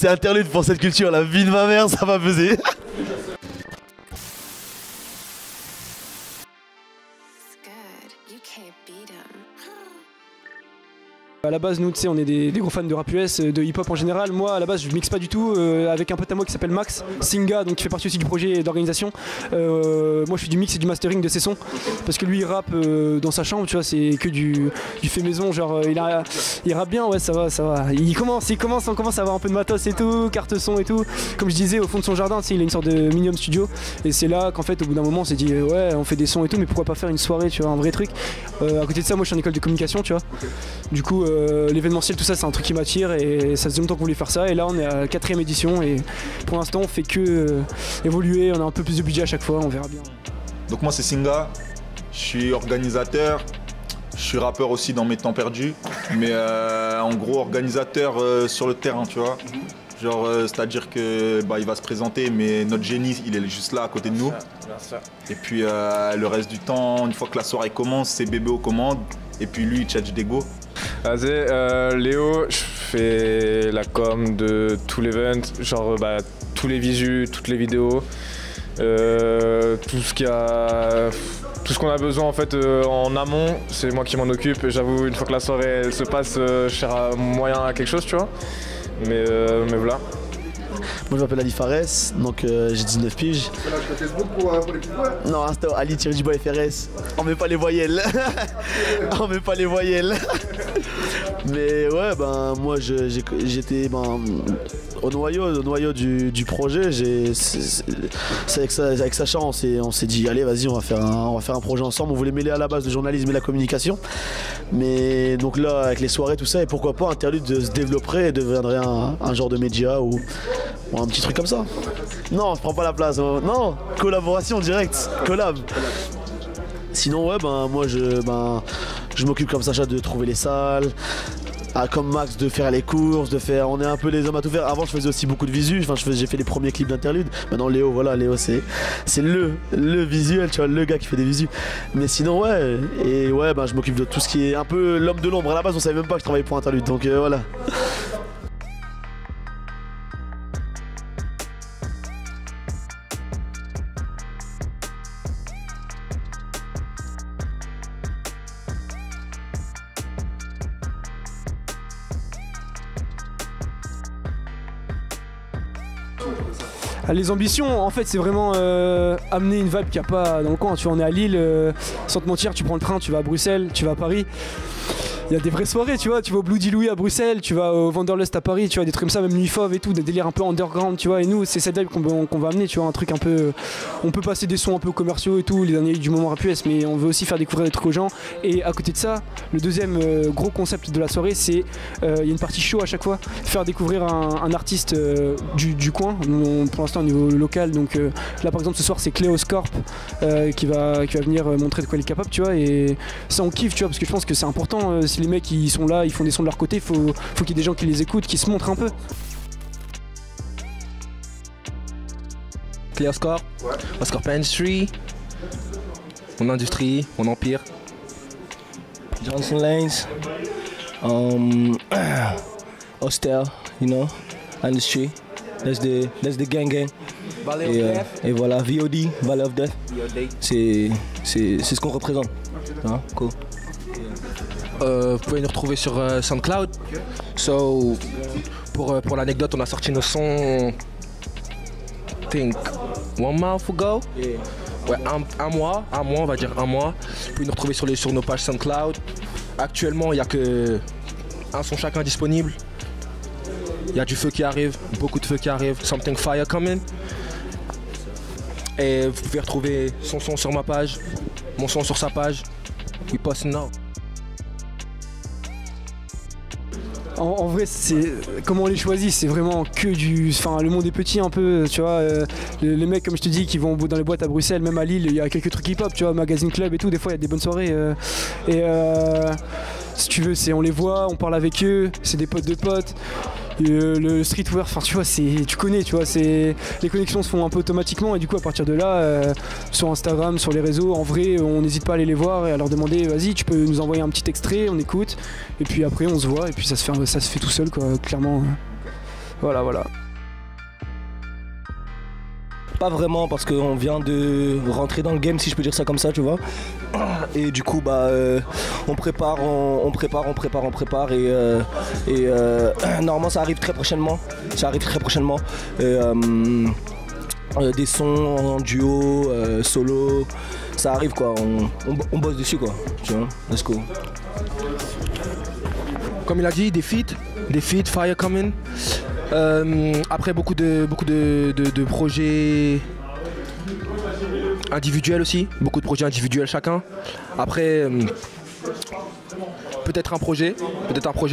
c'est interlude pour cette culture, la vie de ma mère, ça va peser. À la base, nous, tu sais, on est des gros fans de rap US, de hip-hop en général. Moi, à la base, je mixe pas du tout. Avec un pote à moi qui s'appelle Max Singa, donc qui fait partie aussi du projet d'organisation. Moi, je fais du mix et du mastering de ses sons, parce que lui, il rappe dans sa chambre, tu vois, c'est que du fait maison. Genre, il rappe bien, ouais, ça va. On commence à avoir un peu de matos et tout, carte son et tout. Comme je disais, au fond de son jardin, tu sais, il a une sorte de mini-home studio. Et c'est là qu'en fait, au bout d'un moment, on s'est dit, ouais, on fait des sons et tout, mais pourquoi pas faire une soirée, tu vois, un vrai truc. À côté de ça, moi, je suis en école de communication, tu vois. Du coup, l'événementiel, tout ça, c'est un truc qui m'attire et ça faisait longtemps qu'on voulait faire ça. Et là, on est à la 4e édition et pour l'instant, on fait que évoluer. On a un peu plus de budget à chaque fois, on verra bien. Donc moi, c'est Singa. Je suis organisateur. Je suis rappeur aussi dans mes temps perdus. Mais en gros, organisateur sur le terrain, tu vois. Genre, c'est-à-dire que il va se présenter, mais notre génie, il est juste là à côté de nous. Et puis le reste du temps, une fois que la soirée commence, c'est bébé aux commandes. Et puis lui, il tchatche d'ego. Vas-y, Léo, je fais la com de tout l'event, genre tous les visus, toutes les vidéos, tout ce qu'on a besoin en fait en amont, c'est moi qui m'en occupe. Et j'avoue, une fois que la soirée elle se passe, je cherche moyen à quelque chose, tu vois. Mais voilà. Moi je m'appelle Ali Fares, donc j'ai 19 piges. C'est Facebook pour les petits bois? Non, Insta Ali-FRS. On met pas les voyelles. On met pas les voyelles. Mais ouais, moi j'étais au noyau du projet. C'est avec Sacha, on s'est dit allez vas-y, on va faire un projet ensemble. On voulait mêler à la base le journalisme et la communication. Mais donc là avec les soirées tout ça, et pourquoi pas Interlude se développerait et deviendrait un genre de média ou un petit truc comme ça. Non, je prends pas la place. Non, collaboration directe, collab. Sinon ouais, moi je m'occupe comme Sacha de trouver les salles. Comme Max de faire les courses, on est un peu les hommes à tout faire. Avant je faisais aussi beaucoup de visu, j'ai fait les premiers clips d'Interlude. Maintenant Léo c'est le visuel, tu vois, le gars qui fait des visus. Mais sinon ouais, et ouais je m'occupe de tout ce qui est un peu l'homme de l'ombre. À la base on savait même pas que je travaillais pour Interlude, donc voilà. Les ambitions, en fait, c'est vraiment amener une vibe qu'il n'y a pas dans le coin. Tu vois, on est à Lille, sans te mentir, tu prends le train, tu vas à Bruxelles, tu vas à Paris. Il y a des vraies soirées, tu vois, tu vas au Bloody Louis à Bruxelles, tu vas au Wanderlust à Paris, tu vois, des trucs comme ça, même Nuit Fauve et tout, des délires un peu underground, tu vois, et nous, c'est cette vibe qu'on va amener, tu vois, un truc un peu... On peut passer des sons un peu commerciaux et tout, les derniers du moment rap US, mais on veut aussi faire découvrir des trucs aux gens. Et à côté de ça, le deuxième gros concept de la soirée, c'est, il y a une partie show à chaque fois, faire découvrir un artiste du coin, pour l'instant au niveau local, donc là par exemple ce soir c'est Cléos Corp qui va venir montrer de quoi il est capable, tu vois, et ça on kiffe, tu vois, parce que je pense que c'est important, si les mecs ils sont là, ils font des sons de leur côté, faut qu'il y ait des gens qui les écoutent, qui se montrent un peu. Cléoscorp, ouais. Oscorp Industry, mon industrie, mon empire. Johnson Lanes, Hostel, you know, industry. That's the gang. Et voilà, VOD, Valley of Death. C'est ce qu'on représente. Hein, cool. Vous pouvez nous retrouver sur SoundCloud. So, pour l'anecdote, on a sorti nos sons, I think, 1 month ago. Yeah. Ouais, un mois, on va dire un mois. Vous pouvez nous retrouver sur nos pages SoundCloud. Actuellement, il n'y a que un son chacun disponible. Il y a du feu qui arrive, beaucoup de feu qui arrive. Something fire coming. Et vous pouvez retrouver son son sur ma page, mon son sur sa page. We post now. En vrai, c'est comment on les choisit, c'est vraiment que le monde est petit un peu, tu vois. Les mecs, comme je te dis, qui vont dans les boîtes à Bruxelles, même à Lille, il y a quelques trucs hip-hop, tu vois, Magazine Club et tout. Des fois, il y a des bonnes soirées. Si tu veux, on les voit, on parle avec eux, c'est des potes de potes. Le streetwear, enfin tu vois, tu connais, tu vois, les connexions se font un peu automatiquement et du coup à partir de là, sur Instagram, sur les réseaux, en vrai, on n'hésite pas à aller les voir et à leur demander, vas-y, tu peux nous envoyer un petit extrait, on écoute et puis après on se voit et puis ça se fait tout seul, quoi, clairement. Voilà. Pas vraiment parce qu'on vient de rentrer dans le game, si je peux dire ça comme ça, tu vois. Et du coup, on prépare et normalement ça arrive très prochainement. Des sons en duo, solo, ça arrive quoi. On bosse dessus quoi. Tu vois, let's go. Comme il a dit, des feats, fire coming. Après beaucoup de projets individuels aussi, beaucoup de projets individuels chacun. Après peut-être un projet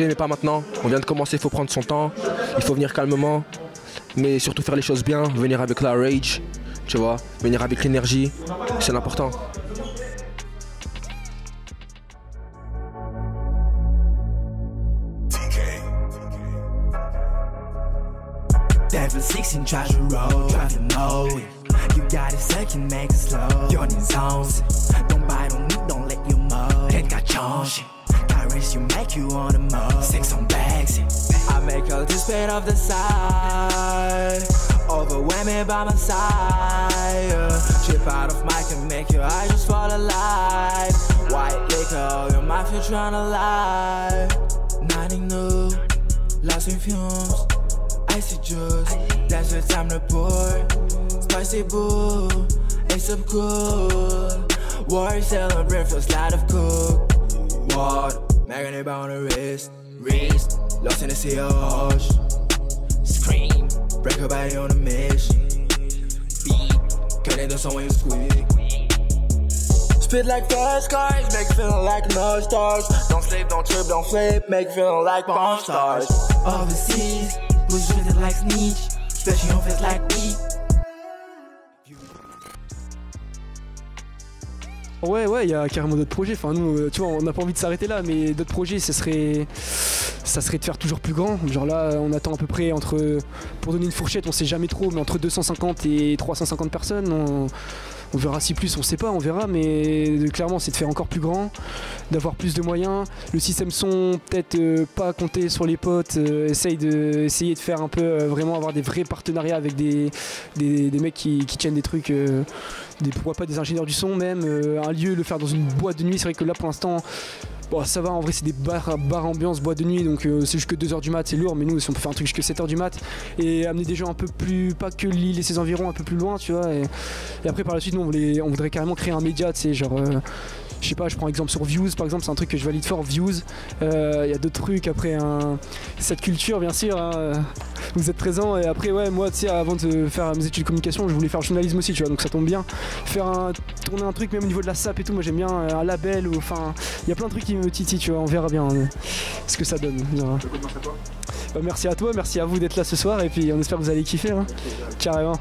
mais pas maintenant. On vient de commencer, il faut prendre son temps, il faut venir calmement, mais surtout faire les choses bien, venir avec la rage, tu vois, venir avec l'énergie, c'est l'important. Devil 16 treasure road, driving low. You got it second, make it slow. You're in zones. Don't bite on me, don't let you mow. Then got change. Carries you, make you on the move. Sing some bags. I make all this pain off the side. Overwhelming by my side. Chip out of mic and make your eyes just fall alive. White liquor, your mouth you're trying to lie. Nothing new, lost in fumes. Icy juice, that's the time to pour. Spicy boo, it's up cool. War celebrate for slide of cook. Water, magnet on the wrist. Lost in the sea of hush. Scream, break her body on a mission. Beat, cutting the song when you squeak. Spit like fast cars, make feeling like no stars. Don't sleep, don't trip, don't flip, make feeling like bomb stars. Overseas. Who's really like Nietzsche, especially on face like me. Ouais, il y a carrément d'autres projets. Enfin, nous, tu vois, on n'a pas envie de s'arrêter là, mais d'autres projets, ça serait de faire toujours plus grand. Genre là, on attend à peu près pour donner une fourchette, on sait jamais trop, mais entre 250 et 350 personnes. On verra si plus, on sait pas, on verra, mais clairement c'est de faire encore plus grand, d'avoir plus de moyens. Le système son, peut-être pas compter sur les potes, essayer de faire un peu, vraiment avoir des vrais partenariats avec des mecs qui tiennent des trucs, pourquoi pas des ingénieurs du son même, un lieu, le faire dans une boîte de nuit. C'est vrai que là pour l'instant, bon, ça va, en vrai c'est des bars ambiance, boîte de nuit, donc c'est jusque 2h du mat, c'est lourd, mais nous si on peut faire un truc jusque 7h du mat et amener des gens un peu plus, pas que Lille et ses environs, un peu plus loin, tu vois, et après par la suite nous on voudrait carrément créer un média, tu sais, genre je sais pas, je prends exemple sur Views par exemple, c'est un truc que je valide fort, Views. Y a d'autres trucs après, cette culture bien sûr, hein, vous êtes présents. Et après ouais, moi tu sais, avant de faire mes études de communication, je voulais faire le journalisme aussi, tu vois, donc ça tombe bien. Tourner un truc même au niveau de la SAP et tout, moi j'aime bien un label, ou enfin il y a plein de trucs qui me titillent, tu vois, on verra bien ce que ça donne. Merci à toi, merci à vous d'être là ce soir, et puis on espère que vous allez kiffer, hein. Carrément.